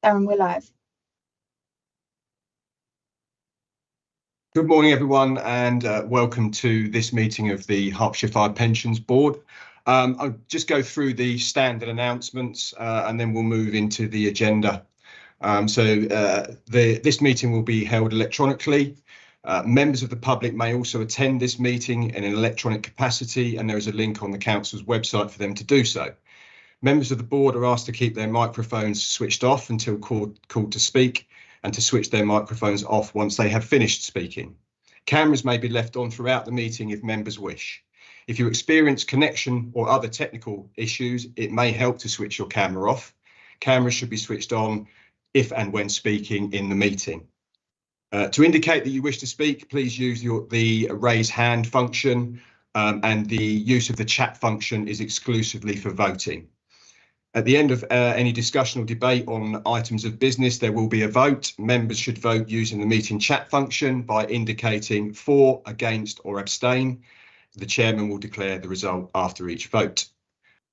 Darren, we're live. Good morning, everyone, and welcome to this meeting of the Hertfordshire Fire Pensions Board. I'll just go through the standard announcements and then we'll move into the agenda. This meeting will be held electronically. Members of the public may also attend this meeting in an electronic capacity, and there is a link on the Council's website for them to do so. Members of the board are asked to keep their microphones switched off until called to speak, and to switch their microphones off once they have finished speaking. Cameras may be left on throughout the meeting if members wish. If you experience connection or other technical issues, it may help to switch your camera off. Cameras should be switched on if and when speaking in the meeting. To indicate that you wish to speak, please use the raise hand function, and the use of the chat function is exclusively for voting. At the end of any discussion or debate on items of business, there will be a vote. Members should vote using the meeting chat function by indicating for, against, or abstain. The chairman will declare the result after each vote.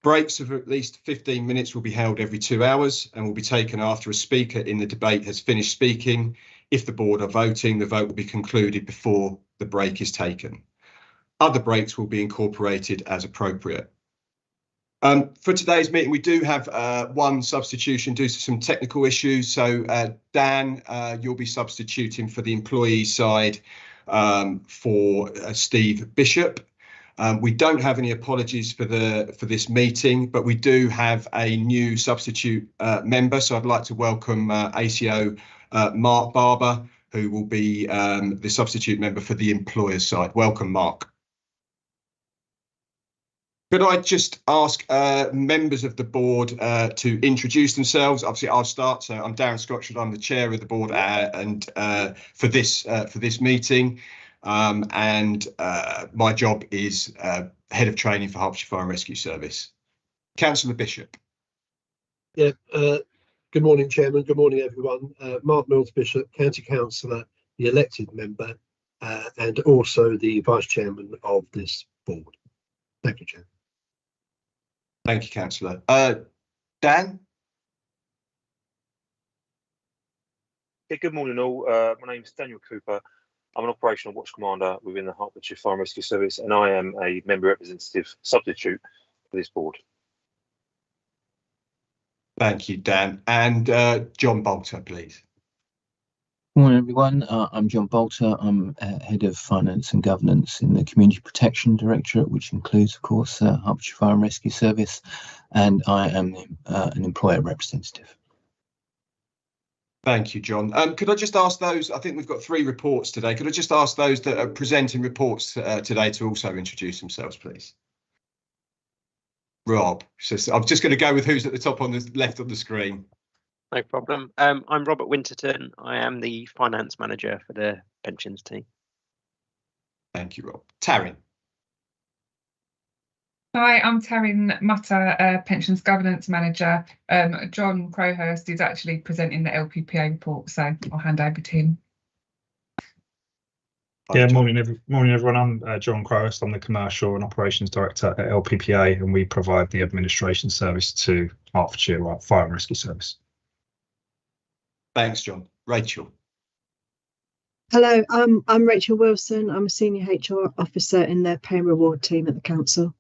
Breaks of at least 15 minutes will be held every 2 hours and will be taken after a speaker in the debate has finished speaking. If the board are voting, the vote will be concluded before the break is taken. Other breaks will be incorporated as appropriate. For today's meeting, we do have one substitution due to some technical issues. So Dan, you'll be substituting for the employee side for Steve Bishop. We don't have any apologies for this meeting, but we do have a new substitute member. So I'd like to welcome ACO Mark Barber, who will be the substitute member for the employer side. Welcome, Mark. Could I just ask members of the board to introduce themselves? Obviously, I'll start. So I'm Darren Scotchard. I'm the chair of the board for this meeting, and my job is head of training for Hertfordshire Fire and Rescue Service. Councillor Bishop. Yeah. Good morning, Chairman. Good morning, everyone. Mark Mills Bishop, County Councillor, the elected member, and also the Vice Chairman of this board. Thank you, Chairman. Thank you, Councillor. Dan? Yeah, good morning all. My name is Daniel Cooper. I'm an operational watch commander within the Hertfordshire Fire and Rescue Service, and I am a member representative substitute for this board. Thank you, Dan. And John Bolter, please. Good morning, everyone. I'm John Bolter. I'm Head of Finance and Governance in the Community Protection Directorate, which includes, of course, Hertfordshire Fire and Rescue Service, and I am an employer representative. Thank you, John. Could I just ask those, I think we've got 3 reports today, could I just ask those that are presenting reports today to also introduce themselves, please? Rob, so I'm just going to go with who's at the top on the left of the screen. No problem. I'm Robert Winterton. I am the finance manager for the pensions team. Thank you, Rob. Taryn. Hi, I'm Taryn Mutter, pensions governance manager. John Crowhurst is actually presenting the LPPA report, so I'll hand over to him. Yeah, morning everyone. I'm John Crowhurst. I'm the commercial and operations director at LPPA, and we provide the administration service to Hertfordshire Fire and Rescue Service. Thanks, John. Rachel. Hello, I'm Rachel Wilson. I'm a senior HR officer in the pay and reward team at the council.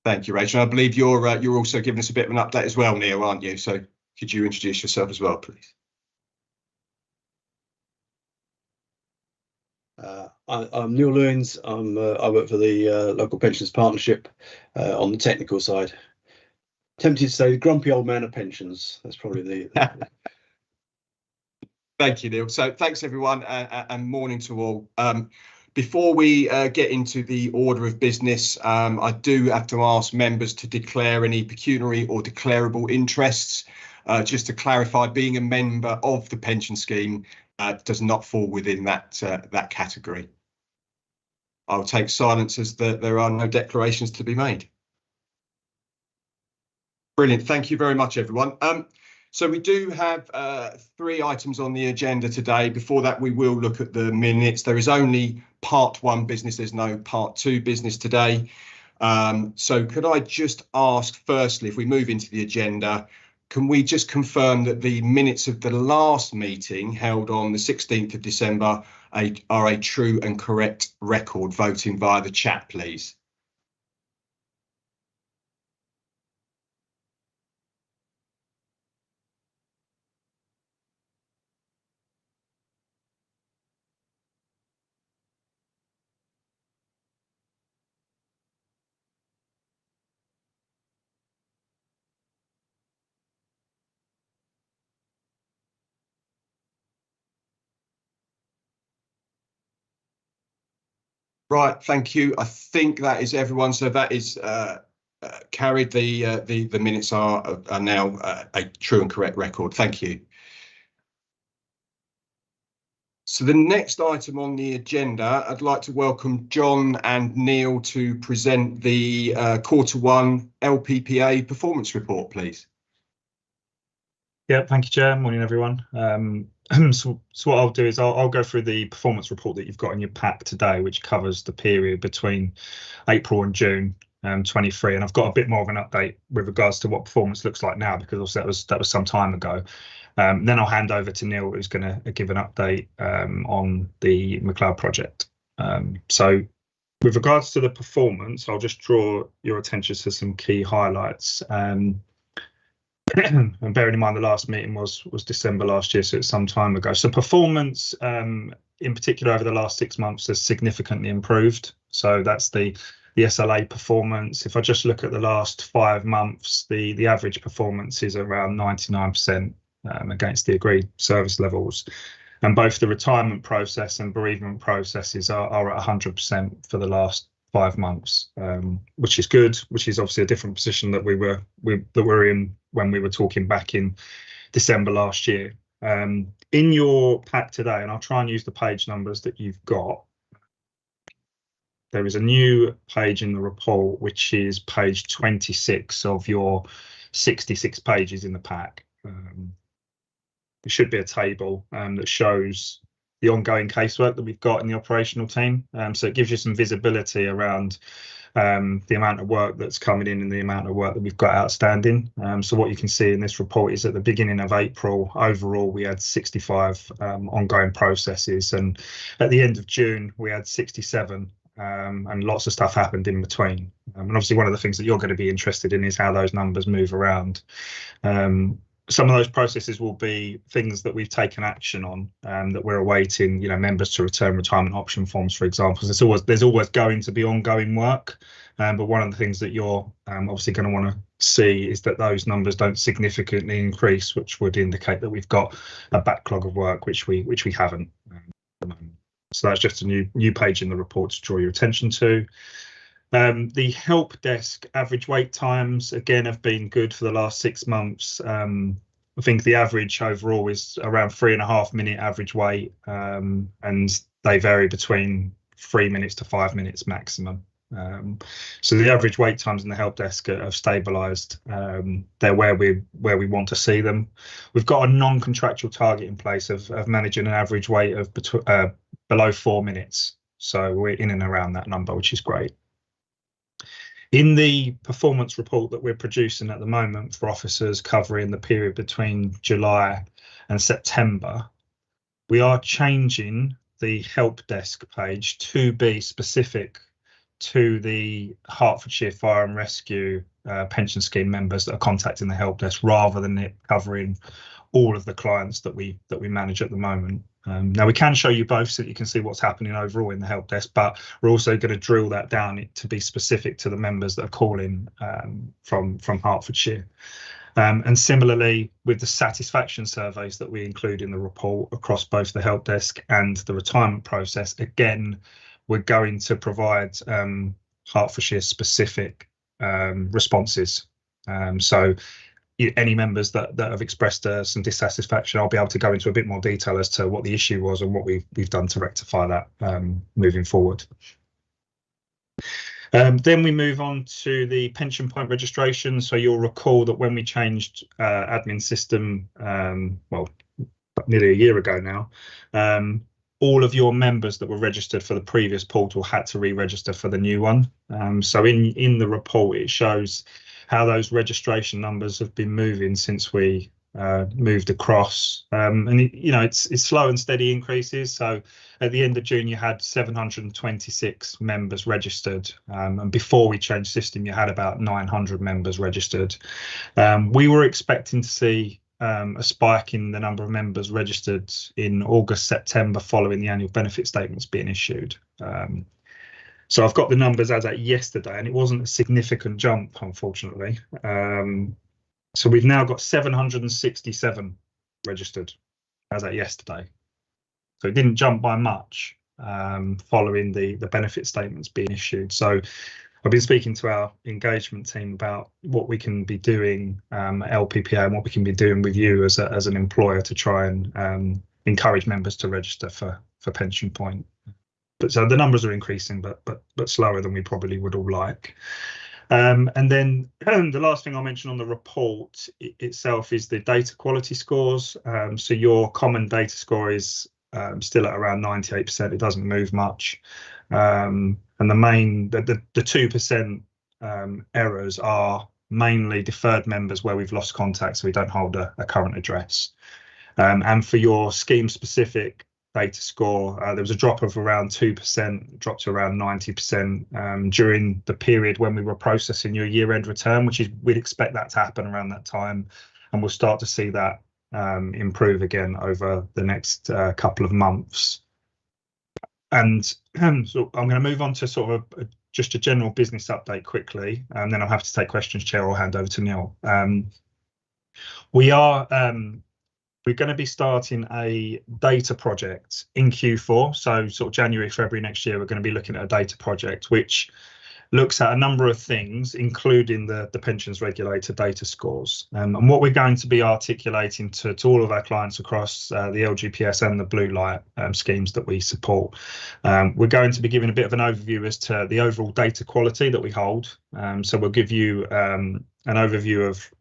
Thank you, Rachel. I believe you're also giving us a bit of an update as well, Neil, aren't you? So could you introduce yourself as well, please? I'm Neil Lewins. I work for the local pensions partnership on the technical side. Tempted to say grumpy old man of pensions. That's probably the Thank you, Neil. So thanks, everyone, and morning to all. Before we get into the order of business, I do have to ask members to declare any pecuniary or declarable interests. Just to clarify, being a member of the pension scheme does not fall within that category. I'll take silence as there are no declarations to be made. Brilliant. Thank you very much, everyone. So we do have 3 items on the agenda today. Before that, we will look at the minutes. There is only part 1 business. There's no part 2 business today. So could I just ask, firstly, if we move into the agenda, can we just confirm that the minutes of the last meeting held on the 16th of December are a true and correct record, voting via the chat, please? Right, thank you. I think that is everyone. So that is carried. The minutes are now a true and correct record. Thank you. So the next item on the agenda, I'd like to welcome John and Neil to present the Q1 LPPA performance report, please. Yeah, thank you, Chair. Morning, everyone. So what I'll do is I'll go through the performance report that you've got in your pack today, which covers the period between April and June 23, and I've got a bit more of an update with regards to what performance looks like now, because also that was some time ago. Then I'll hand over to Neil, who's going to give an update on the McLeod project. So with regards to the performance, I'll just draw your attention to some key highlights. And bearing in mind the last meeting was December last year, so it's some time ago. So performance in particular over the last 6 months has significantly improved. So that's the SLA performance. If I just look at the last 5 months, the average performance is around 99% against the agreed service levels. And both the retirement process and bereavement processes are at 100% for the last 5 months, which is good, which is obviously a different position that we were in when we were talking back in December last year. In your pack today, and I'll try and use the page numbers that you've got, there is a new page in the report, which is page 26 of your 66 pages in the pack. There should be a table that shows the ongoing casework that we've got in the operational team. So it gives you some visibility around the amount of work that's coming in and the amount of work that we've got outstanding. So what you can see in this report is at the beginning of April, overall, we had 65 ongoing processes, and at the end of June, we had 67, and lots of stuff happened in between. And obviously, one of the things that you're going to be interested in is how those numbers move around. Some of those processes will be things that we've taken action on, that we're awaiting, members to return retirement option forms, for example. There's always going to be ongoing work, but one of the things that you're obviously going to want to see is that those numbers don't significantly increase, which would indicate that we've got a backlog of work, which we haven't at the moment. So that's just a new page in the report to draw your attention to. The help desk average wait times, again, have been good for the last 6 months. I think the average overall is around 3.5 minute average wait, and they vary between 3 minutes to 5 minutes maximum. So the average wait times in the help desk have stabilised. They're where we want to see them. We've got a non-contractual target in place of managing an average wait of below 4 minutes. So we're in and around that number, which is great. In the performance report that we're producing at the moment for officers covering the period between July and September, we are changing the help desk page to be specific to the Hertfordshire Fire and Rescue pension scheme members that are contacting the help desk, rather than it covering all of the clients that we manage at the moment. Now we can show you both so that you can see what's happening overall in the help desk, but we're also going to drill that down to be specific to the members that are calling from Hertfordshire. And similarly, with the satisfaction surveys that we include in the report across both the help desk and the retirement process, again, we're going to provide Hertfordshire specific responses. So any members that have expressed some dissatisfaction, I'll be able to go into a bit more detail as to what the issue was and what we've done to rectify that moving forward. Then we move on to the pension point registration. So you'll recall that when we changed admin system, well, nearly a year ago now, all of your members that were registered for the previous portal had to re-register for the new one. So in the report, it shows how those registration numbers have been moving since we moved across, and it's slow and steady increases. So at the end of June you had 726 members registered, and before we changed system you had about 900 members registered. We were expecting to see a spike in the number of members registered in August, September, following the annual benefit statements being issued. So I've got the numbers as at yesterday, and it wasn't a significant jump, unfortunately. So we've now got 767 registered as at yesterday. So it didn't jump by much following the benefit statements being issued. So I've been speaking to our engagement team about what we can be doing at LPPA and what we can be doing with you as an employer to try and encourage members to register for Pension Point. But so the numbers are increasing, but slower than we probably would all like. And then the last thing I'll mention on the report itself is the data quality scores. So your common data score is still at around 98%. It doesn't move much. And the 2% errors are mainly deferred members where we've lost contact, so we don't hold a current address. And for your scheme specific data score, there was a drop of around 2%, dropped to around 90% during the period when we were processing your year-end return, which is we'd expect that to happen around that time, and we'll start to see that improve again over the next couple of months. And so I'm going to move on to sort of just a general business update quickly, and then I'll have to take questions, Chair. I'll hand over to Neil. We're going to be starting a data project in Q4. So sort of January, February next year, we're going to be looking at a data project which looks at a number of things, including the pensions regulator data scores. And what we're going to be articulating to all of our clients across the LGPS and the Blue Light schemes that we support. We're going to be giving a bit of an overview as to the overall data quality that we hold. So we'll give you an overview of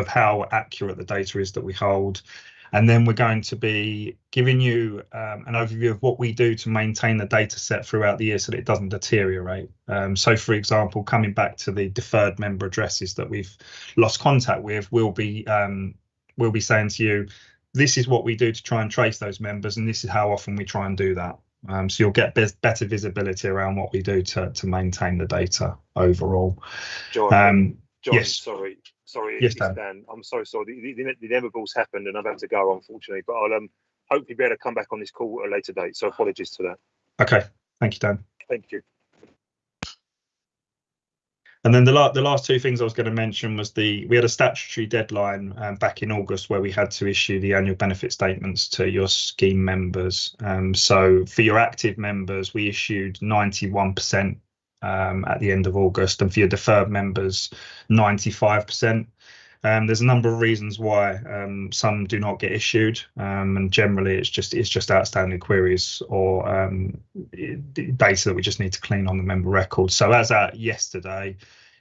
how accurate the data is that we hold, and then we're going to be giving you an overview of what we do to maintain the data set throughout the year so that it doesn't deteriorate. So for example, coming back to the deferred member addresses that we've lost contact with, we'll be saying to you, this is what we do to try and trace those members, and this is how often we try and do that. So you'll get better visibility around what we do to maintain the data overall. John, yes. Sorry, yes, Dan. I'm so sorry. The inevitables happened, and I've had to go, unfortunately. But I'll hopefully be able to come back on this call at a later date. So apologies to that. Okay, thank you, Dan. Thank you. And then the last two things I was going to mention was we had a statutory deadline back in August where we had to issue the annual benefit statements to your scheme members. So for your active members, we issued 91%. At the end of August, and for your deferred members, 95%. There's a number of reasons why some do not get issued, and generally it's just outstanding queries or data that we just need to clean on the member record. So as at yesterday,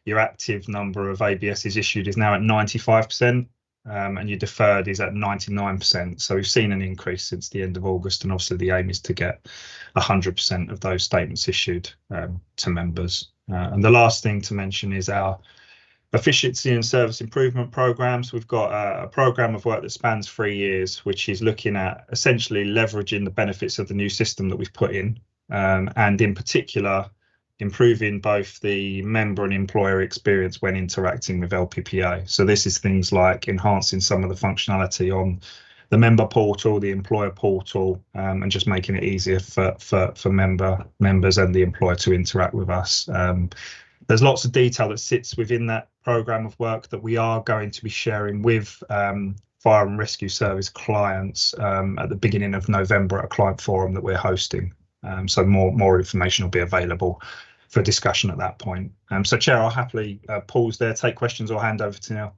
your active number of ABSs issued is now at 95%, and your deferred is at 99%. So we've seen an increase since the end of August, and obviously the aim is to get 100% of those statements issued to members. And the last thing to mention is our efficiency and service improvement programs. We've got a program of work that spans 3 years, which is looking at essentially leveraging the benefits of the new system that we've put in, and in particular improving both the member and employer experience when interacting with LPPA. So this is things like enhancing some of the functionality on the member portal, the employer portal, and just making it easier for members and the employer to interact with us. There's lots of detail that sits within that program of work that we are going to be sharing with Fire and Rescue Service clients at the beginning of November at a client forum that we're hosting. So more information will be available for discussion at that point. So Chair, I'll happily pause there, take questions, or hand over to Neil.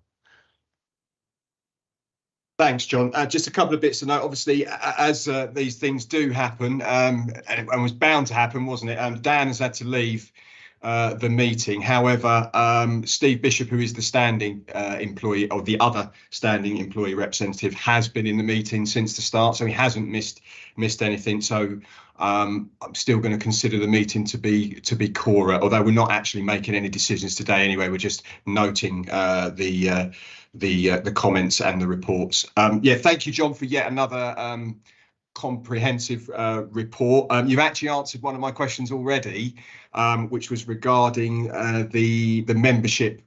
Thanks, John. Just a couple of bits to note. Obviously, as these things do happen, and it was bound to happen, wasn't it? Dan has had to leave the meeting. However, Steve Bishop, who is the standing employee, or the other standing employee representative, has been in the meeting since the start, so he hasn't missed anything. So I'm still going to consider the meeting to be quora, although we're not actually making any decisions today anyway. We're just noting the comments and the reports. Yeah, thank you, John, for yet another comprehensive report. You've actually answered one of my questions already, which was regarding the membership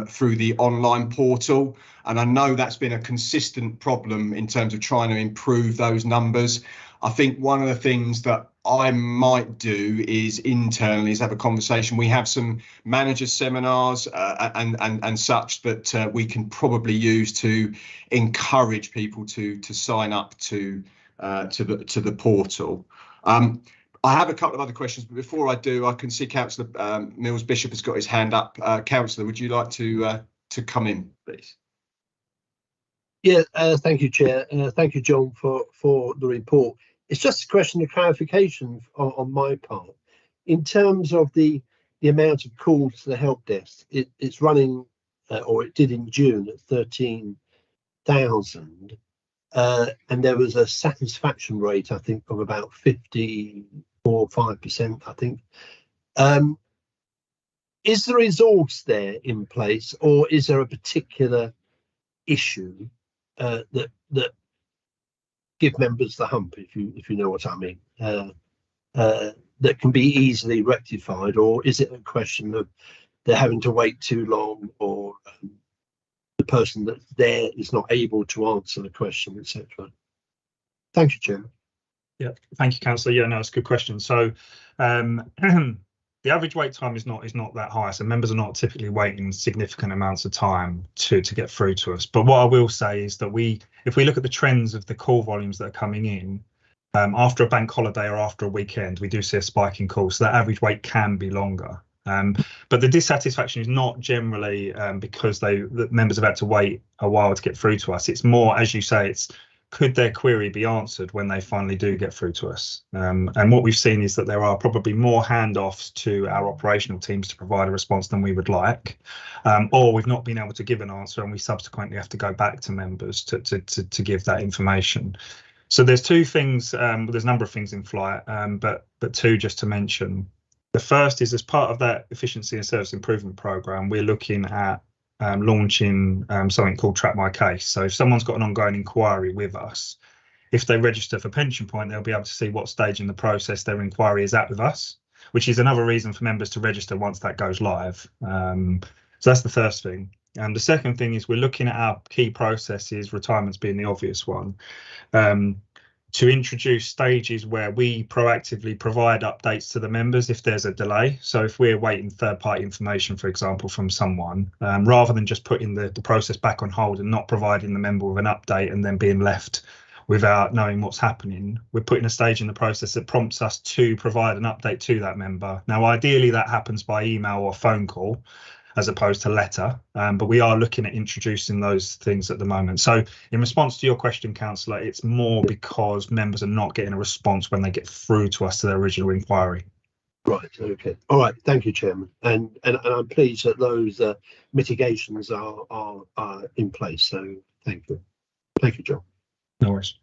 through the online portal, and I know that's been a consistent problem in terms of trying to improve those numbers. I think one of the things that I might do is internally is have a conversation. We have some manager seminars and such that we can probably use to encourage people to sign up to the portal. I have a couple of other questions, but before I do, I can see Councillor Mills Bishop has got his hand up. Councillor, would you like to come in, please? Yeah, thank you, Chair. Thank you, John, for the report. It's just a question of clarification on my part. In terms of the amount of calls to the help desk, it's running, or it did in June, at 13,000. And there was a satisfaction rate, I think, of about 54.5%, I think. Is the resource there in place, or is there a particular issue that give members the hump, if you know what I mean, that can be easily rectified, or is it a question of they're having to wait too long, or the person that's there is not able to answer the question, etc.? Thank you, Chairman. Yeah, thank you, Councillor. Yeah, no, it's a good question. So the average wait time is not that high, so members are not typically waiting significant amounts of time to get through to us. But what I will say is that if we look at the trends of the call volumes that are coming in, after a bank holiday or after a weekend, we do see a spike in calls, so that average wait can be longer. But the dissatisfaction is not generally because the members have had to wait a while to get through to us. It's more, as you say, it's could their query be answered when they finally do get through to us? And what we've seen is that there are probably more handoffs to our operational teams to provide a response than we would like, or we've not been able to give an answer and we subsequently have to go back to members to give that information. So there's two things, there's a number of things in flight, but two just to mention. The first is, as part of that efficiency and service improvement programme, we're looking at launching something called Track My Case. So if someone's got an ongoing inquiry with us, if they register for Pension Point, they'll be able to see what stage in the process their inquiry is at with us, which is another reason for members to register once that goes live. So that's the first thing. And the second thing is we're looking at our key processes, retirements being the obvious one, to introduce stages where we proactively provide updates to the members if there's a delay. So if we're waiting third-party information, for example, from someone, rather than just putting the process back on hold and not providing the member with an update and then being left without knowing what's happening, we're putting a stage in the process that prompts us to provide an update to that member. Now, ideally, that happens by email or phone call, as opposed to letter, but we are looking at introducing those things at the moment. So in response to your question, Councillor, it's more because members are not getting a response when they get through to us to their original inquiry. Right, okay. All right, thank you, Chairman. And I'm pleased that those mitigations are in place, so thank you. Thank you, John. No worries.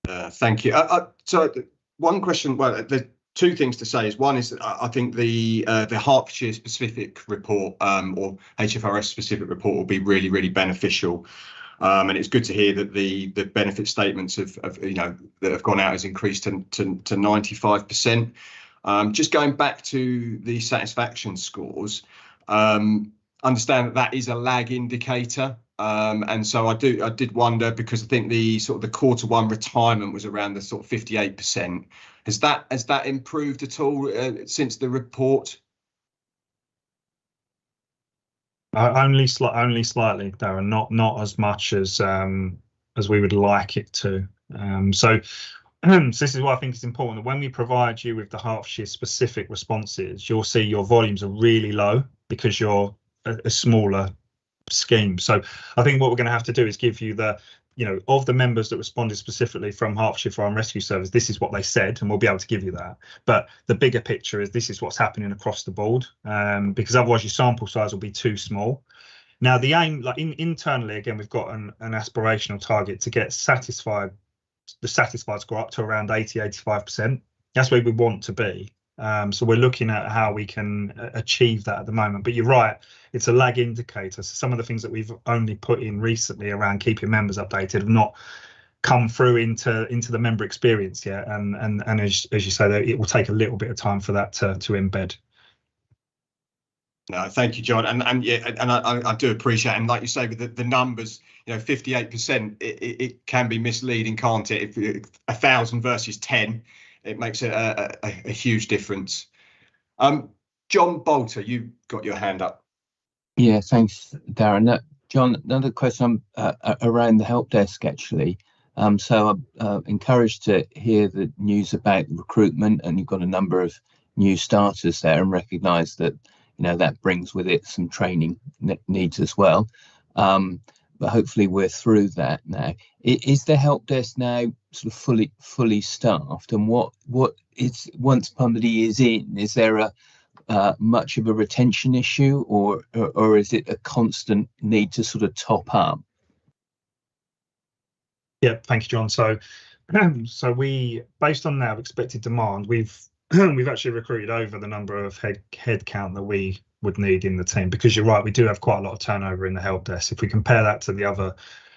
Thank you. So one question, well, the two things to say is, one is I think the Hertfordshire specific report or HFRS specific report will be really, really beneficial. And it's good to hear that the benefit statements that have gone out has increased to 95%. Just going back to the satisfaction scores, understand that is a lag indicator. And so I did wonder, because I think the quarter one retirement was around the sort of 58%. Has that improved at all since the report? Only slightly, Darren. Not as much as we would like it to. So this is why I think it's important that when we provide you with the Hertfordshire specific responses, you'll see your volumes are really low because you're a smaller scheme. So I think what we're going to have to do is give you the of the members that responded specifically from Hertfordshire Fire and Rescue Service, this is what they said, and we'll be able to give you that. But the bigger picture is this is what's happening across the board, because otherwise your sample size will be too small. Now, the aim, like internally, again, we've got an aspirational target to get the satisfied score up to around 80-85%. That's where we want to be. So we're looking at how we can achieve that at the moment. But you're right, it's a lag indicator. So some of the things that we've only put in recently around keeping members updated have not come through into the member experience yet. And as you say, it will take a little bit of time for that to embed. No, thank you, John. And yeah, and I do appreciate it. And like you say, with the numbers, 58%, it can be misleading, can't it? If 1,000 versus 10, it makes a huge difference. John Bolter, you've got your hand up. Yeah, thanks, Darren. John, another question around the help desk, actually. So I'm encouraged to hear the news about recruitment, and you've got a number of new starters there, and recognise that that brings with it some training needs as well. But hopefully we're through that now. Is the help desk now sort of fully staffed? And what is, once somebody is in, is there a much of a retention issue, or is it a constant need to sort of top up? Yeah, thank you, John. So we, based on now expected demand, we've actually recruited over the number of head count that we would need in the team, because you're right, we do have quite a lot of turnover in the help desk. If we compare that to the other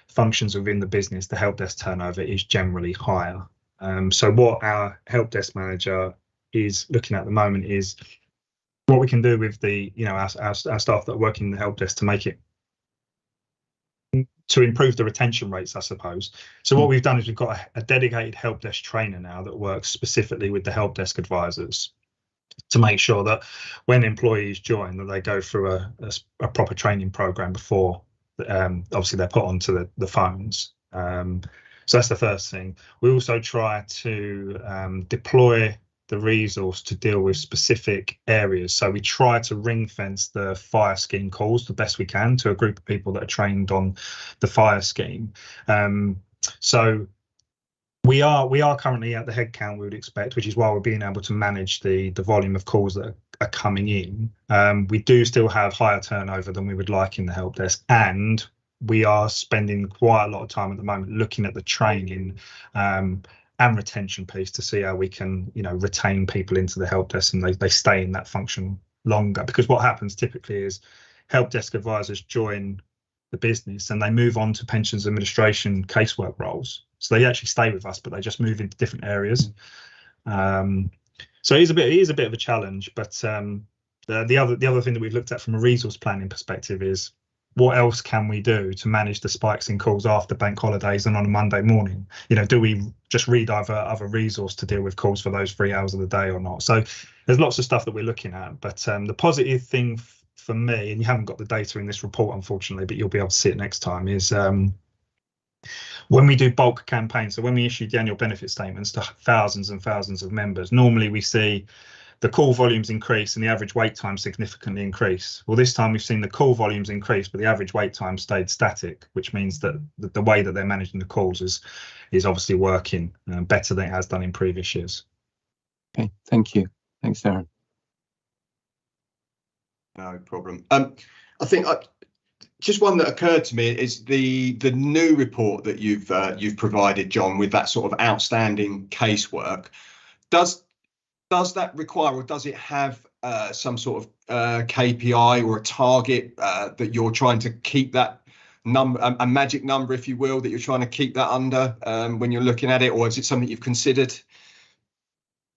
functions within the business, the help desk turnover is generally higher. So what our help desk manager is looking at the moment is what we can do with the our staff that are working in the help desk to improve the retention rates, I suppose. So what we've done is we've got a dedicated help desk trainer now that works specifically with the help desk advisors to make sure that when employees join, that they go through a proper training program before obviously they're put onto the phones. So that's the first thing. We also try to deploy the resource to deal with specific areas. So we try to ring fence the fire scheme calls the best we can to a group of people that are trained on the fire scheme. So we are currently at the head count we would expect, which is why we're being able to manage the volume of calls that are coming in. We do still have higher turnover than we would like in the help desk, and we are spending quite a lot of time at the moment looking at the training and retention piece to see how we can retain people into the help desk and they stay in that function longer. Because what happens typically is help desk advisors join the business and they move on to pensions administration casework roles, so they actually stay with us, but they just move into different areas. So it is a bit of a challenge, but the other thing that we've looked at from a resource planning perspective is what else can we do to manage the spikes in calls after bank holidays and on a Monday morning? Do we just redivert other resource to deal with calls for those 3 hours of the day or not? So there's lots of stuff that we're looking at, but the positive thing for me, and you haven't got the data in this report unfortunately, but you'll be able to see it next time, is when we do bulk campaigns, so when we issue the annual benefit statements to thousands and thousands of members, normally we see the call volumes increase and the average wait time significantly increase. Well, this time we've seen the call volumes increase, but the average wait time stayed static, which means that the way that they're managing the calls is obviously working better than it has done in previous years. Okay, thank you. Thanks, Darren. No problem. I think just one that occurred to me is the new report that you've provided, John, with that sort of outstanding casework. Does that require, or does it have some sort of KPI or a target that you're trying to keep that number, a magic number, if you will, that you're trying to keep that under when you're looking at it, or is it something you've considered?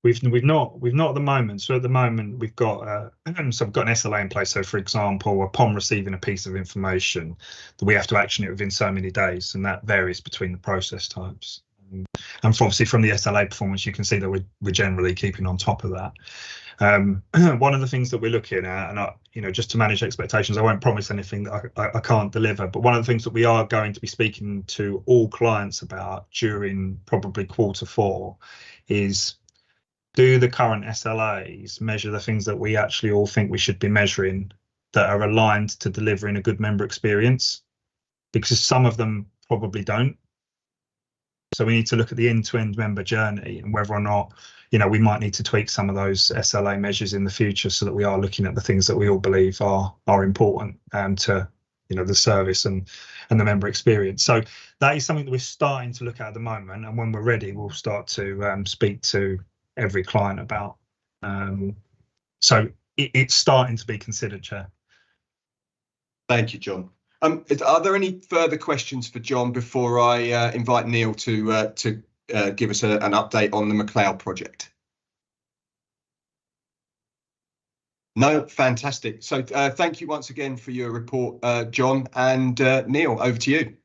We've not at the moment. So at the moment we've got we've got an SLA in place. So for example, upon receiving a piece of information, that we have to action it within so many days, and that varies between the process types. And obviously from the SLA performance, you can see that we're generally keeping on top of that. One of the things that we're looking at, and just to manage expectations, I won't promise anything that I can't deliver, but one of the things that we are going to be speaking to all clients about during probably Q4 is, do the current SLAs measure the things that we actually all think we should be measuring that are aligned to delivering a good member experience? Because some of them probably don't. So we need to look at the end-to-end member journey and whether or not, we might need to tweak some of those SLA measures in the future so that we are looking at the things that we all believe are important to the service and the member experience. So that is something that we're starting to look at the moment, and when we're ready, we'll start to speak to every client about. So it's starting to be considered, Chair. Thank you, John. Are there any further questions for John before I invite Neil to give us an update on the McLeod project? No, fantastic. So thank you once again for your report, John, and Neil, over to you.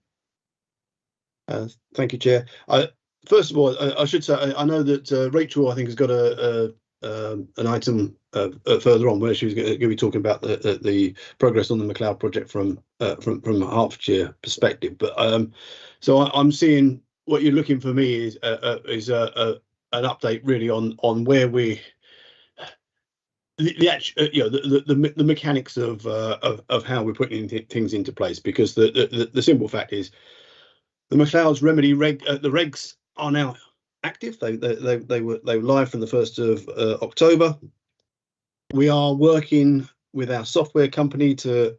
Thank you, Chair. First of all, I should say I know that Rachel, I think, has got an item further on where she was going to be talking about the progress on the McLeod project from a Hertfordshire perspective. But so I'm seeing what you're looking for me is an update really on where we the mechanics of how we're putting things into place, because the simple fact is the McLeod's remedy the regs are now active. They were live from the 1st of October. We are working with our software company to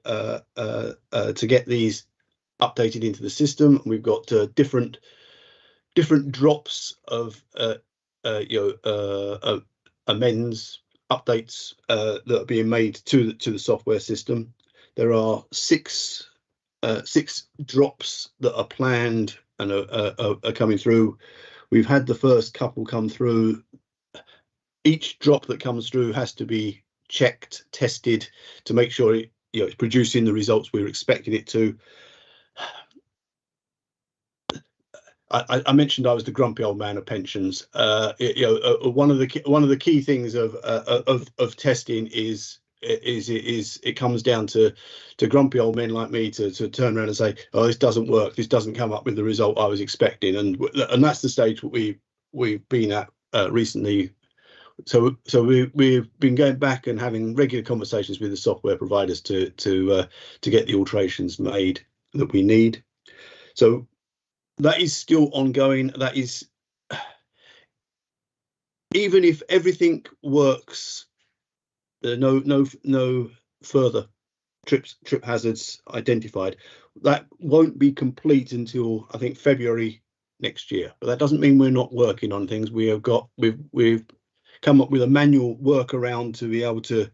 get these updated into the system. We've got different drops of amends, updates that are being made to the software system. There are six drops that are planned and are coming through. We've had the first couple come through. Each drop that comes through has to be checked, tested to make sure it's producing the results we're expecting it to. I mentioned I was the grumpy old man of pensions. One of the key things of testing is it comes down to grumpy old men like me to turn around and say, oh, this doesn't work, this doesn't come up with the result I was expecting, and that's the stage we've been at recently. So we've been going back and having regular conversations with the software providers to get the alterations made that we need. So that is still ongoing. That is, even if everything works, there are no further trip hazards identified. That won't be complete until I think February next year. But that doesn't mean we're not working on things. We've come up with a manual workaround to be able to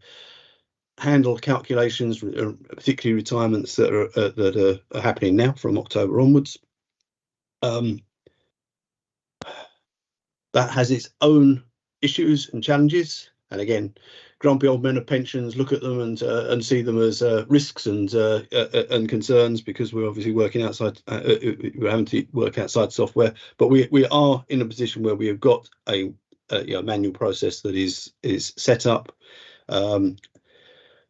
handle calculations, particularly retirements that are happening now from October onwards. That has its own issues and challenges, and again, grumpy old men of pensions look at them and see them as risks and concerns, because we're obviously working outside. We're having to work outside software, but we are in a position where we have got a manual process that is set up.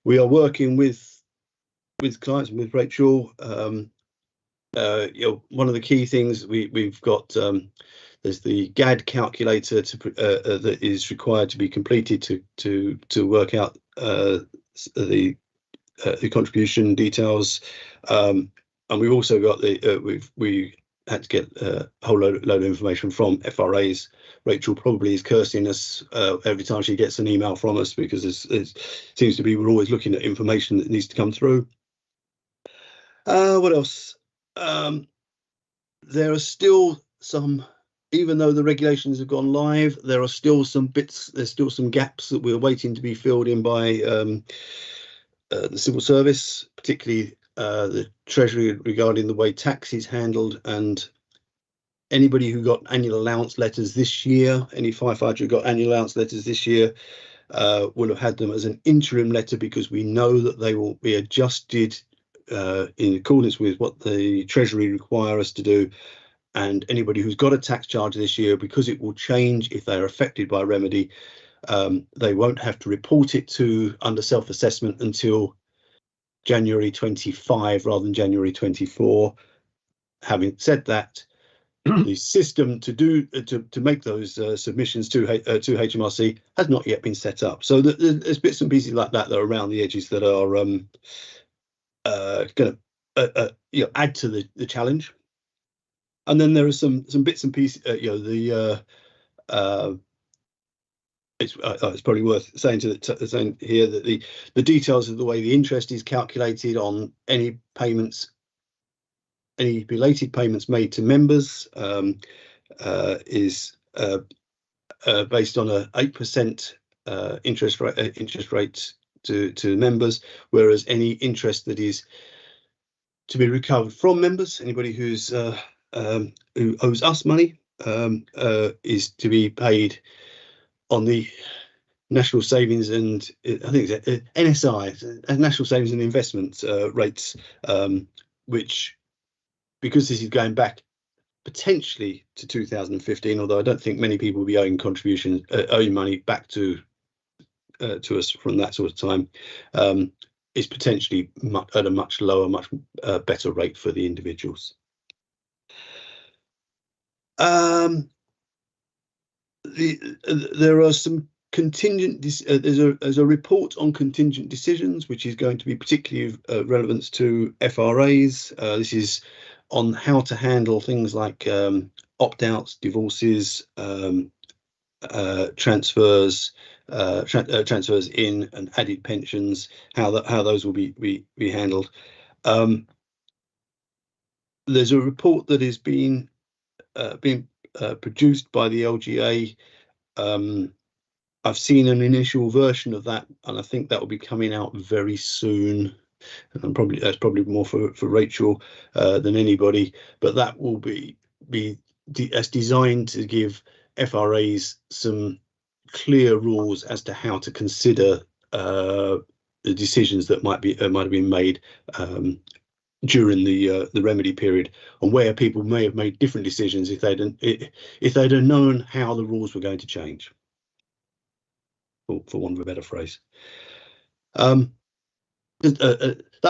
We are working with clients and with Rachel. One of the key things we've got, there's the GAD calculator that is required to be completed to work out the contribution details, and we've also got we had to get a whole load of information from FRAs. Rachel probably is cursing us every time she gets an email from us, because it seems to be we're always looking at information that needs to come through. What else? There are still some, even though the regulations have gone live, there are still some bits, there's still some gaps that we're waiting to be filled in by the civil service, particularly the Treasury regarding the way tax is handled. And anybody who got annual allowance letters this year, any firefighter who got annual allowance letters this year will have had them as an interim letter, because we know that they will be adjusted in accordance with what the Treasury require us to do. And anybody who's got a tax charge this year, because it will change if they're affected by remedy, they won't have to report it to under self-assessment until January 25 rather than January 24. Having said that, the system to make those submissions to HMRC has not yet been set up. So there's bits and pieces like that are around the edges that are going to add to the challenge. And then there are some bits and pieces. It's probably worth saying saying here that the details of the way the interest is calculated on any payments, any belated payments made to members, is based on a 8% interest rate to members, whereas any interest that is to be recovered from members, anybody who owes us money, is to be paid on the National Savings and I think it's NSI, National Savings and Investment rates, which, because this is going back potentially to 2015, although I don't think many people will be owing money back to us from that sort of time, is potentially at a much lower, much better rate for the individuals. There are some contingent. There's a report on contingent decisions, which is going to be particularly relevant to FRAs. This is on how to handle things like opt-outs, divorces, transfers in and added pensions, how those will be handled. There's a report that is being produced by the LGA. I've seen an initial version of that, and I think that will be coming out very soon. And that's probably more for Rachel than anybody, but that will be designed to give FRAs some clear rules as to how to consider the decisions that might have been made during the remedy period, and where people may have made different decisions if they'd have known how the rules were going to change, for want of a better phrase. That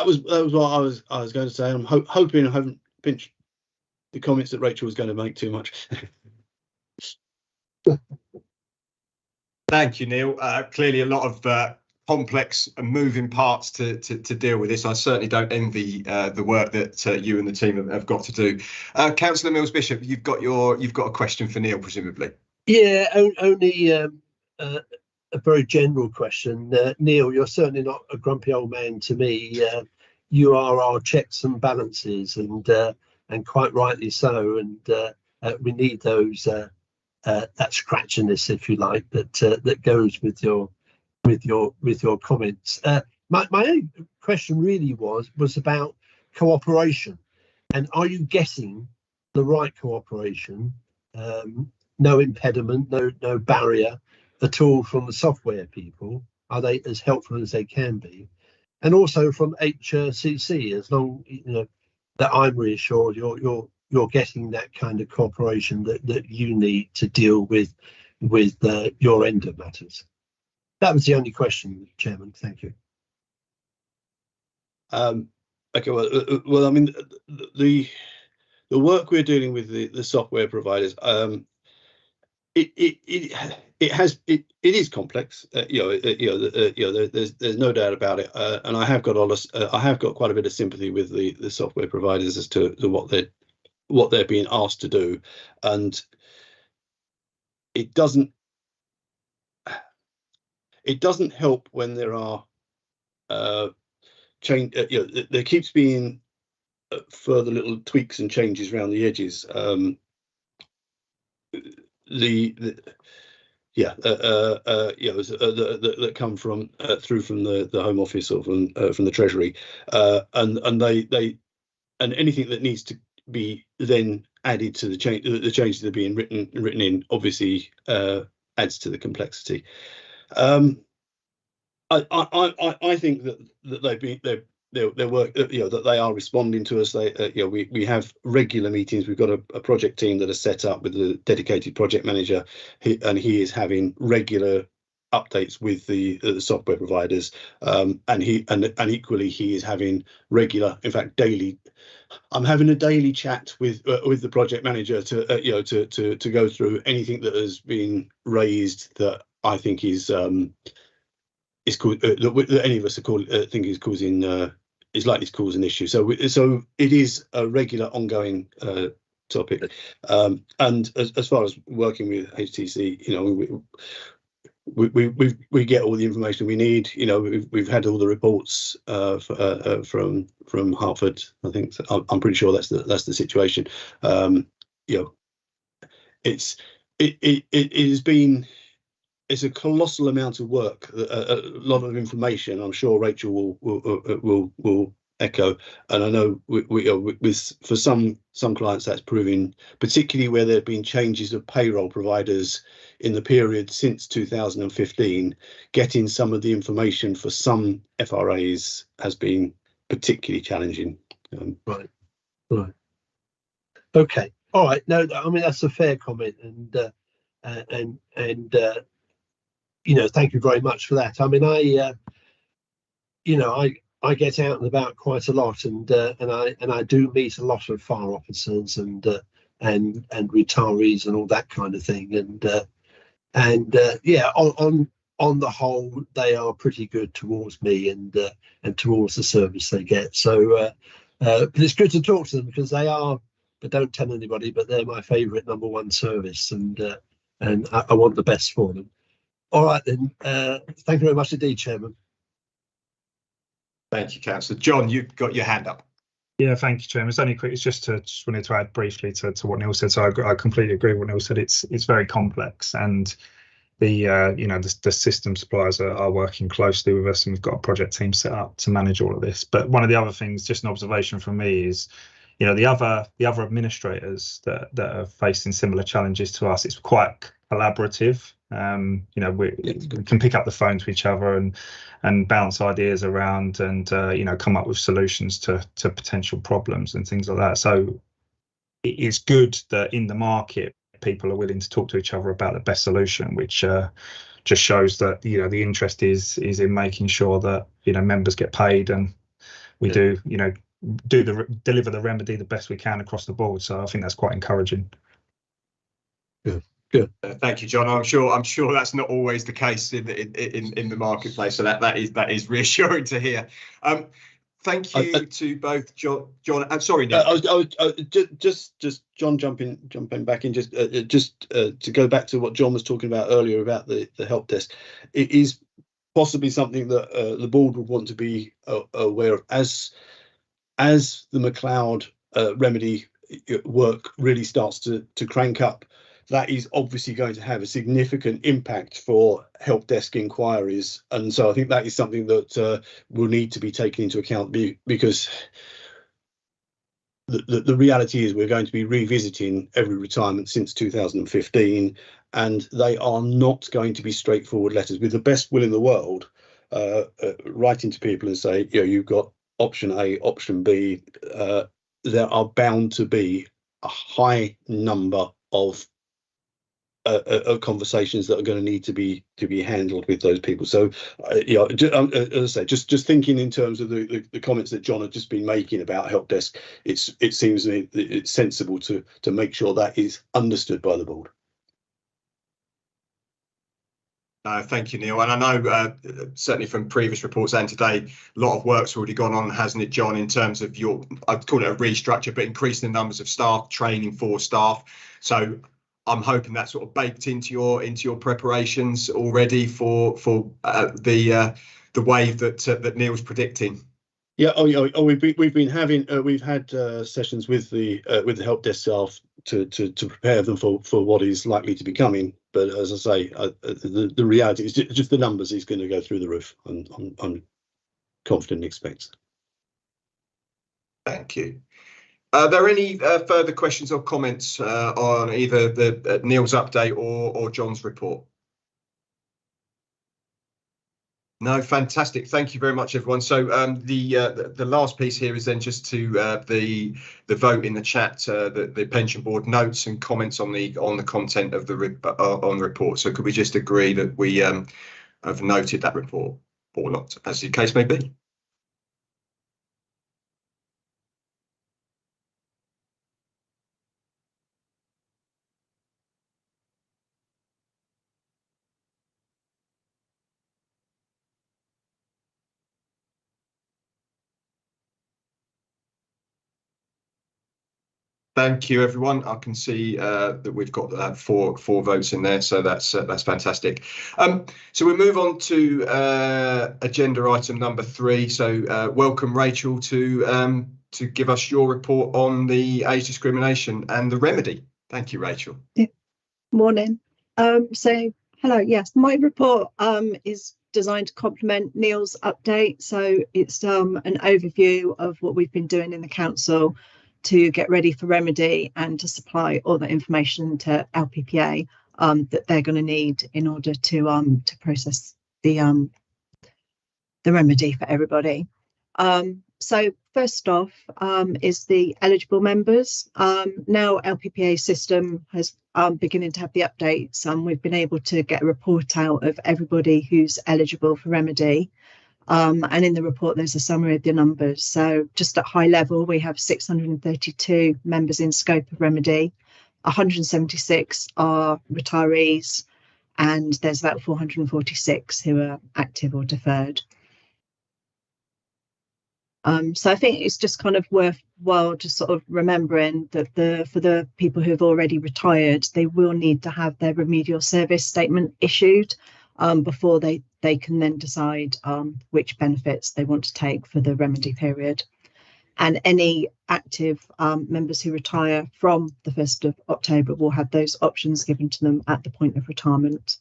was what I was going to say. I'm hoping I haven't pinched the comments that Rachel was going to make too much. Thank you, Neil. Clearly a lot of complex and moving parts to deal with this. I certainly don't envy the work that you and the team have got to do. Councillor Mills Bishop, you've got a question for Neil, presumably. Yeah, only a very general question. Neil, you're certainly not a grumpy old man to me. You are our checks and balances, and quite rightly so. And we need those that scratchiness, if you like, that goes with your comments. My own question really was about cooperation, and are you getting the right cooperation? No impediment, no barrier at all from the software people? Are they as helpful as they can be? And also from HCC, as long that I'm reassured you're getting that kind of cooperation that you need to deal with your end of matters. That was the only question, Chairman. Thank you. Okay. Well, I mean, the work we're dealing with the software providers, it is complex. There's no doubt about it, and I have got quite a bit of sympathy with the software providers as to what they're being asked to do, and it doesn't help when there are there keeps being further little tweaks and changes around the edges. That come through from the Home Office or from the Treasury, and anything that needs to be then added to the changes that are being written in obviously adds to the complexity. I think that their work, that they are responding to us. We have regular meetings. We've got a project team that is set up with a dedicated project manager, and he is having regular updates with the software providers, and equally he is having regular, in fact daily. I'm having a daily chat with the project manager to go through anything that has been raised that I think is that any of us think is causing is likely to cause an issue. So it is a regular ongoing topic. And as far as working with HTC, you know, we get all the information we need. You know, we've had all the reports from Hertford. I think I'm pretty sure that's the situation. You know, it has been. It's a colossal amount of work, a lot of information. I'm sure Rachel will echo, and I know for some clients that's proving, particularly where there have been changes of payroll providers in the period since 2015, getting some of the information for some FRAs has been particularly challenging. Right. Okay. All right. No, I mean that's a fair comment, and you know, thank you very much for that. I mean, you know, I get out and about quite a lot, and I do meet a lot of fire officers and retirees and all that kind of thing, and yeah, on the whole, they are pretty good towards me and towards the service they get. So, but it's good to talk to them because they are, but don't tell anybody, but they're my favourite #1 service, and I want the best for them. All right then. Thank you very much indeed, Chairman. Thank you, Councillor. John, you've got your hand up. Yeah, thank you, Chairman. It's only quick. It's just wanted to add briefly to what Neil said. So I completely agree with what Neil said. It's very complex, and the you know, the system suppliers are working closely with us, and we've got a project team set up to manage all of this. But one of the other things, just an observation from me, is, you know, the other administrators that are facing similar challenges to us, it's quite collaborative. You know, we can pick up the phone to each other and bounce ideas around, and you know, come up with solutions to potential problems and things like that. So it's good that in the market people are willing to talk to each other about the best solution, which just shows that, you know, the interest is in making sure that, you know, members get paid, and we do, you know, deliver the remedy the best we can across the board. So I think that's quite encouraging. Good. Thank you, John. I'm sure that's not always the case in the marketplace. So that is reassuring to hear. Thank you to both John. I'm sorry, Nick. Just John jumping back in, just to go back to what John was talking about earlier about the help desk. It is possibly something that the board would want to be aware of as the McLeod remedy work really starts to crank up. That is obviously going to have a significant impact for help desk inquiries, and so I think that is something that will need to be taken into account, because the reality is we're going to be revisiting every retirement since 2015, and they are not going to be straightforward letters with the best will in the world, writing to people and say, you know, you've got option A, option B. There are bound to be a high number of conversations that are going to need to be handled with those people. So yeah, as I say, just thinking in terms of the comments that John had just been making about help desk, it seems to me that it's sensible to make sure that is understood by the board. Thank you, Neil. And I know certainly from previous reports and today, a lot of work's already gone on, hasn't it, John, in terms of your, I'd call it a restructure, but increasing the numbers of staff, training for staff. So I'm hoping that's sort of baked into your preparations already for the wave that Neil's predicting. Yeah. We've had sessions with the help desk staff to prepare them for what is likely to be coming. But as I say, the reality is just the numbers is going to go through the roof. I'm confident and expect. Thank you. Are there any further questions or comments on either the Neil's update or John's report? No, fantastic. Thank you very much, everyone. So the last piece here is then just to the vote in the chat, the pension board notes and comments on the content of the report. So could we just agree that we have noted that report or not, as the case may be? Thank you, everyone. I can see that we've got four votes in there, so that's fantastic. So we move on to agenda item number 3. So welcome, Rachel, to give us your report on the age discrimination and the remedy. Thank you, Rachel. Morning. So hello. Yes, my report is designed to complement Neil's update. So it's an overview of what we've been doing in the council to get ready for remedy and to supply all the information to LPPA that they're going to need in order to process the remedy for everybody. So first off is the eligible members. Now LPPA system has beginning to have the updates. We've been able to get a report out of everybody who's eligible for remedy. And in the report, there's a summary of the numbers. So just at high level, we have 632 members in scope of remedy, 176 are retirees, and there's about 446 who are active or deferred. So I think it's just kind of worthwhile just sort of remembering that for the people who've already retired, they will need to have their remedial service statement issued before they can then decide which benefits they want to take for the remedy period. And any active members who retire from the 1st of October will have those options given to them at the point of retirement.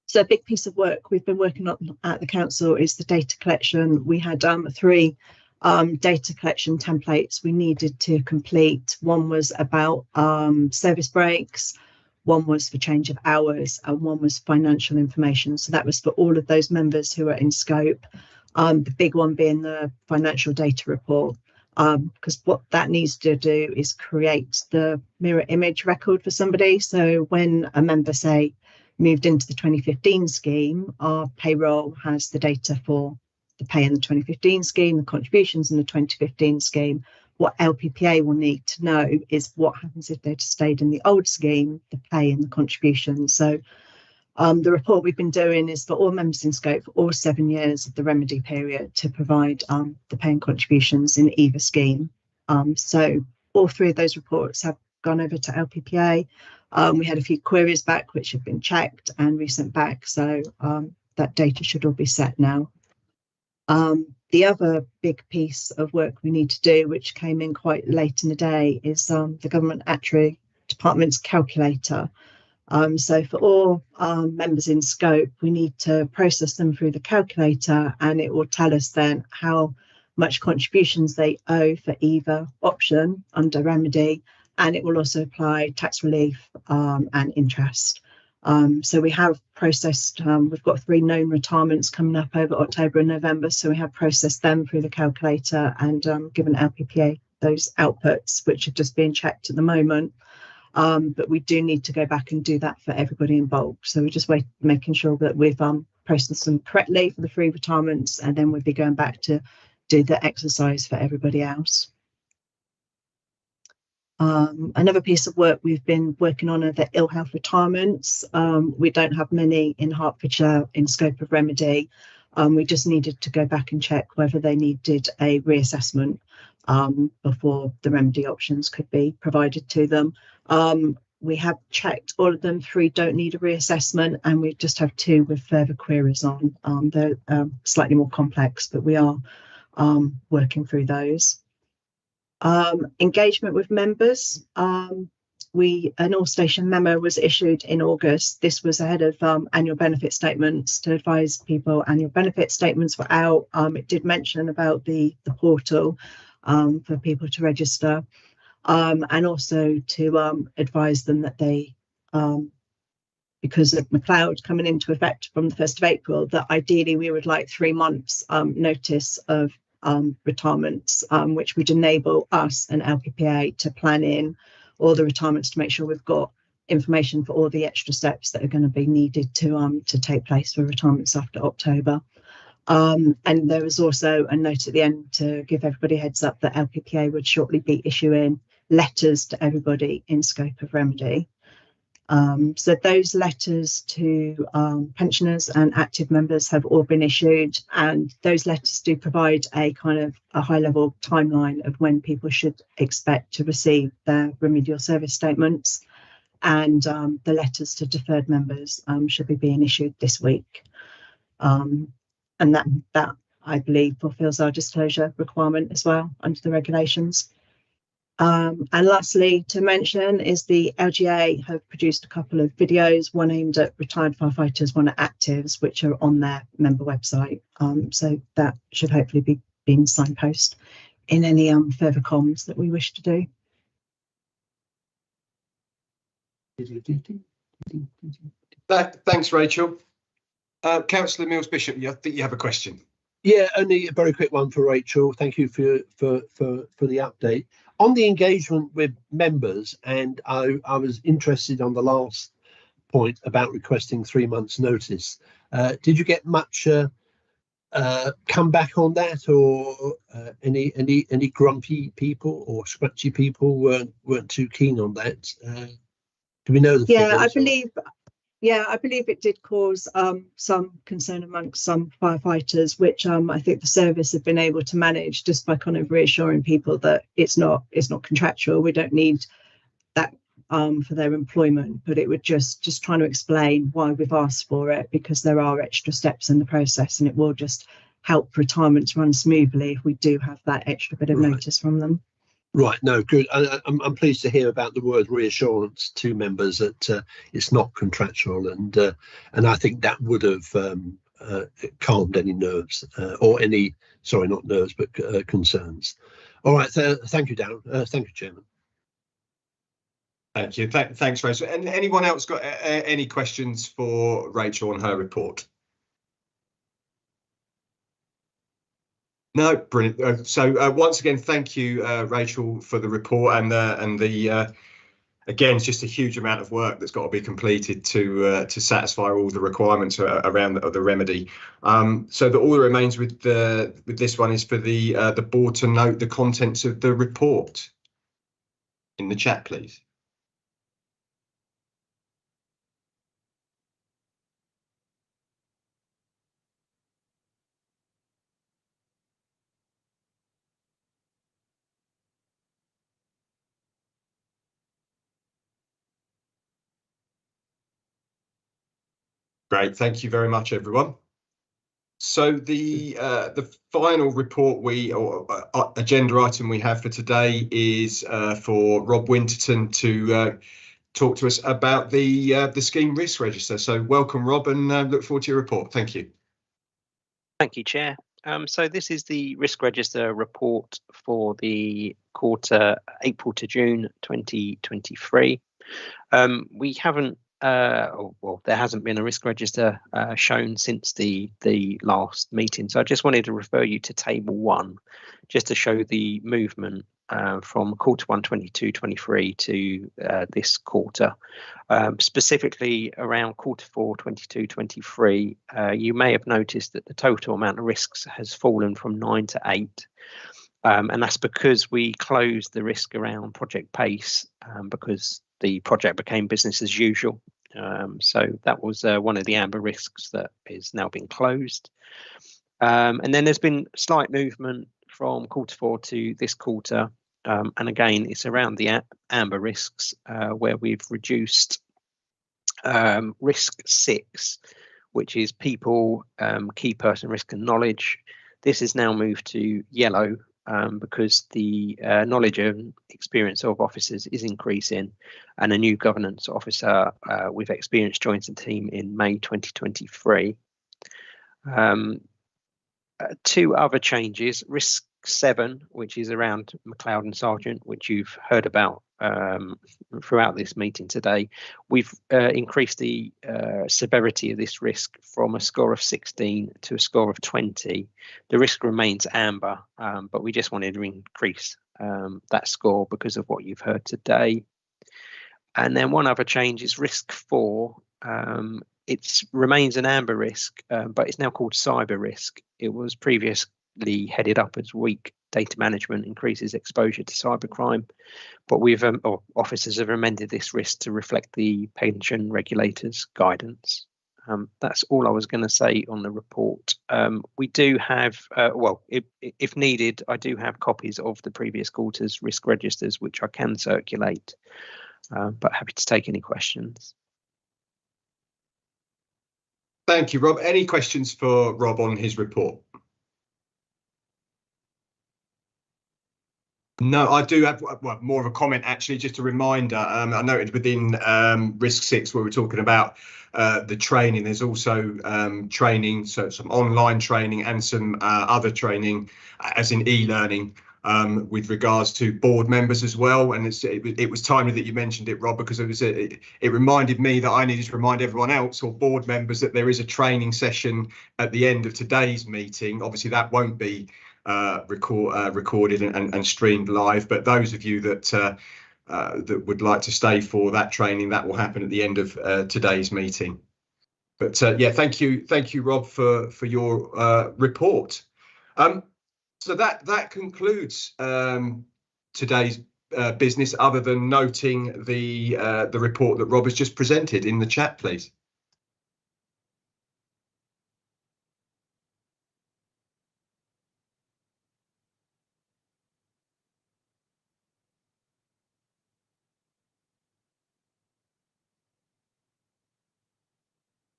So a big piece of work we've been working on at the council is the data collection. We had 3 data collection templates we needed to complete. One was about service breaks, one was for change of hours, and one was financial information. So that was for all of those members who are in scope. The big one being the financial data report, because what that needs to do is create the mirror image record for somebody. So when a member, say, moved into the 2015 scheme, our payroll has the data for the pay in the 2015 scheme, the contributions in the 2015 scheme. What LPPA will need to know is what happens if they'd stayed in the old scheme, the pay and the contributions. So the report we've been doing is for all members in scope for all 7 years of the remedy period to provide the pay and contributions in either scheme. So all 3 of those reports have gone over to LPPA. We had a few queries back which have been checked and resent back, so that data should all be set now. The other big piece of work we need to do, which came in quite late in the day, is the Government Actuary Department's calculator. So for all members in scope, we need to process them through the calculator, and it will tell us then how much contributions they owe for either option under remedy, and it will also apply tax relief and interest. So we have processed, we've got 3 known retirements coming up over October and November, so we have processed them through the calculator and given LPPA those outputs, which are just being checked at the moment. But we do need to go back and do that for everybody in bulk. So we're just making sure that we've processed them correctly for the 3 retirements, and then we'll be going back to do the exercise for everybody else. Another piece of work we've been working on are the ill health retirements. We don't have many in Hertfordshire in scope of remedy. We just needed to go back and check whether they needed a reassessment before the remedy options could be provided to them. We have checked all of them. 3 don't need a reassessment, and we just have 2 with further queries on. They're slightly more complex, but we are working through those. Engagement with members. An all-station memo was issued in August. This was ahead of annual benefit statements to advise people annual benefit statements were out. It did mention about the portal for people to register, and also to advise them that they, because of McLeod coming into effect from the 1st of April, that ideally we would like 3 months notice of retirements, which would enable us and LPPA to plan in all the retirements to make sure we've got information for all the extra steps that are going to be needed to take place for retirements after October. And there was also a note at the end to give everybody a heads up that LPPA would shortly be issuing letters to everybody in scope of remedy. So those letters to pensioners and active members have all been issued, and those letters do provide a kind of a high-level timeline of when people should expect to receive their remedial service statements, and the letters to deferred members should be being issued this week, and that I believe fulfills our disclosure requirement as well under the regulations. And lastly, to mention is the LGA have produced a couple of videos, one aimed at retired firefighters, one at actives, which are on their member website. So that should hopefully be being signpost in any further comms that we wish to do. Thanks, Rachel. Councillor Mills-Bishop, I think you have a question. Yeah, only a very quick one for Rachel. Thank you for the update on the engagement with members, and I was interested on the last point about requesting 3 months' notice. Did you get much come back on that, or any grumpy people or scratchy people weren't too keen on that? Do we know the figures? I believe it did cause some concern amongst some firefighters, which I think the service have been able to manage just by kind of reassuring people that it's not contractual. We don't need that for their employment, but it would just trying to explain why we've asked for it, because there are extra steps in the process, and it will just help retirements run smoothly if we do have that extra bit of notice from them. Right, no, good. I'm pleased to hear about the word reassurance to members that it's not contractual, and I think that would have calmed any nerves or any, sorry, not nerves, but concerns. All right, thank you, Darren. Thank you, Chairman. Thank you. Thanks, Rachel. And anyone else got any questions for Rachel on her report? No, brilliant. So once again, thank you, Rachel, for the report, and the again, it's just a huge amount of work that's got to be completed to satisfy all the requirements around the remedy. So all that remains with this one is for the board to note the contents of the report in the chat, please. Great, thank you very much, everyone. So the final report agenda item we have for today is for Rob Winterton to talk to us about the scheme risk register. So welcome, Rob, and look forward to your report. Thank you. Thank you, Chair. So this is the risk register report for the quarter April to June 2023. We haven't well, there hasn't been a risk register shown since the last meeting, so I just wanted to refer you to table 1 just to show the movement from quarter 1 22-23 to this quarter, specifically around quarter 4 22-23. You may have noticed that the total amount of risks has fallen from 9 to 8. And that's because we closed the risk around Project PACE because the project became business as usual. So that was one of the amber risks that is now being closed. And then there's been slight movement from quarter 4 to this quarter. And again, it's around the amber risks where we've reduced risk 6, which is people, key person risk and knowledge. This is now moved to yellow because the knowledge and experience of officers is increasing, and a new governance officer with experience joins the team in May 2023. 2 other changes: risk 7, which is around McLeod and Sargent, which you've heard about throughout this meeting today. We've increased the severity of this risk from a score of 16 to a score of 20. The risk remains amber, but we just wanted to increase that score because of what you've heard today. And then one other change is risk 4. It remains an amber risk, but it's now called cyber risk. It was previously headed up as weak data management increases exposure to cybercrime. But or officers have amended this risk to reflect the pension regulator's guidance. That's all I was going to say on the report. We do have, if needed, I do have copies of the previous quarter's risk registers, which I can circulate, but happy to take any questions. Thank you, Rob. Any questions for Rob on his report? No, I do have more of a comment, actually, just a reminder. I noted within risk 6 where we're talking about the training, there's also training, so some online training and some other training, as in e-learning, with regards to board members as well. And it was timely that you mentioned it, Rob, because it reminded me that I needed to remind everyone else or board members that there is a training session at the end of today's meeting. Obviously, that won't be recorded and streamed live, but those of you that would like to stay for that training, that will happen at the end of today's meeting. But yeah, thank you, Rob, for your report. So that concludes today's business, other than noting the report that Rob has just presented in the chat, please.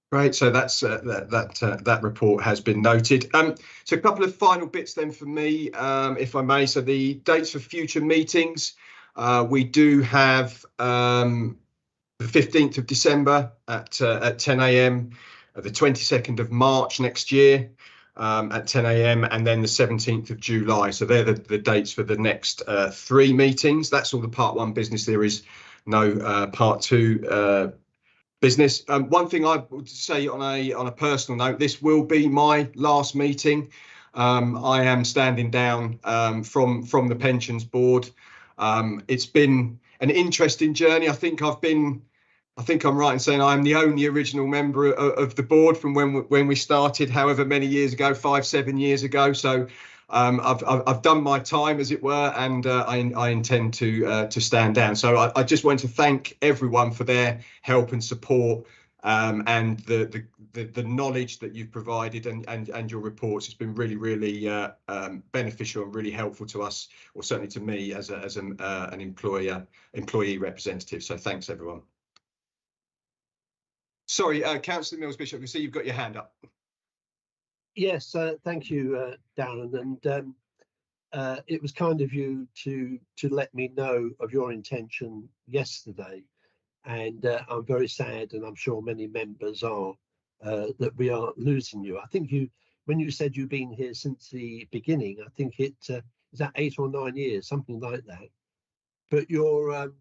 Great, so that's that report has been noted. So a couple of final bits then for me, if I may. So the dates for future meetings, we do have the 15th of December at 10 a.m, the 22nd of March next year at 10 a.m, and then the 17th of July. So they're the dates for the next 3 meetings. That's all the part 1 business. There is no part 2 business. One thing I would say on a personal note, this will be my last meeting. I am standing down from the pensions board. It's been an interesting journey. I think I'm right in saying I'm the only original member of the board from when we started, however many years ago, 5-7 years ago. So I've done my time, as it were, and I intend to stand down. So I just want to thank everyone for their help and support, and the knowledge that you've provided and your reports. It's been really beneficial and really helpful to us, or certainly to me as an employee representative. So thanks, everyone. Sorry, Councillor Mills Bishop, we see you've got your hand up. Yes, thank you, Darren, and it was kind of you to let me know of your intention yesterday, and I'm very sad, and I'm sure many members are, that we are losing you. I think when you said you've been here since the beginning, I think it is that 8 or 9 years, something like that. But your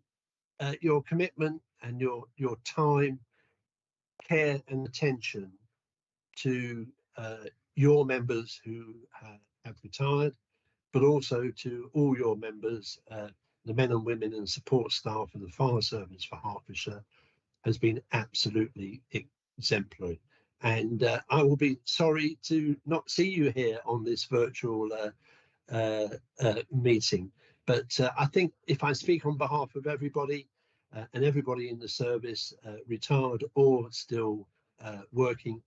commitment and your time, care, and attention to your members who have retired, but also to all your members, the men and women and support staff of the fire service for Hertfordshire, has been absolutely exemplary. And I will be sorry to not see you here on this virtual meeting. But I think if I speak on behalf of everybody and everybody in the service, retired or still working,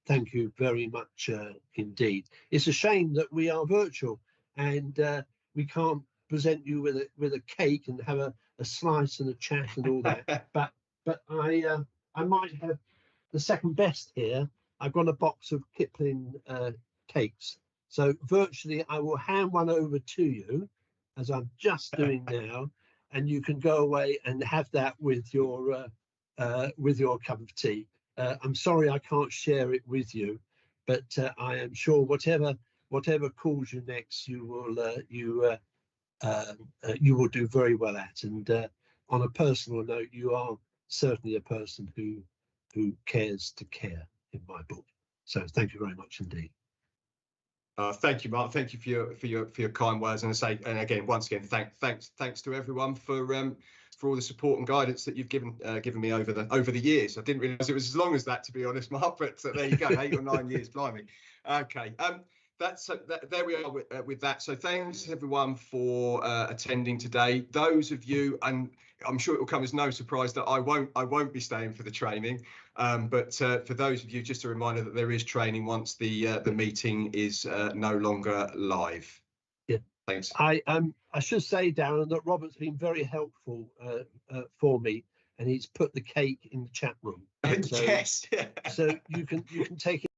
thank you very much indeed. It's a shame that we are virtual and we can't present you with a cake and have a slice and a chat and all that. but I might have the second best here. I've got a box of Kipling cakes. So virtually I will hand one over to you, as I'm just doing now, and you can go away and have that with your cup of tea. I'm sorry I can't share it with you, but I am sure whatever calls you next, you will do very well at. And on a personal note, you are certainly a person who cares to care, in my book. So thank you very much indeed. Thank you, Mark. Thank you for your kind words, and again, once again, thanks to everyone for all the support and guidance that you've given me over the years. I didn't realise it was as long as that, to be honest, Mark. But there you go, 8 or 9 years, blimey. Okay. there we are with that. So thanks everyone for attending today. Those of you, and I'm sure it will come as no surprise that I won't be staying for the training. But for those of you, just a reminder that there is training once the meeting is no longer live. Yeah. Thanks. I should say, Darren, that Robert's been very helpful for me, and he's put the cake in the chat room. So, Yes. so you can take it.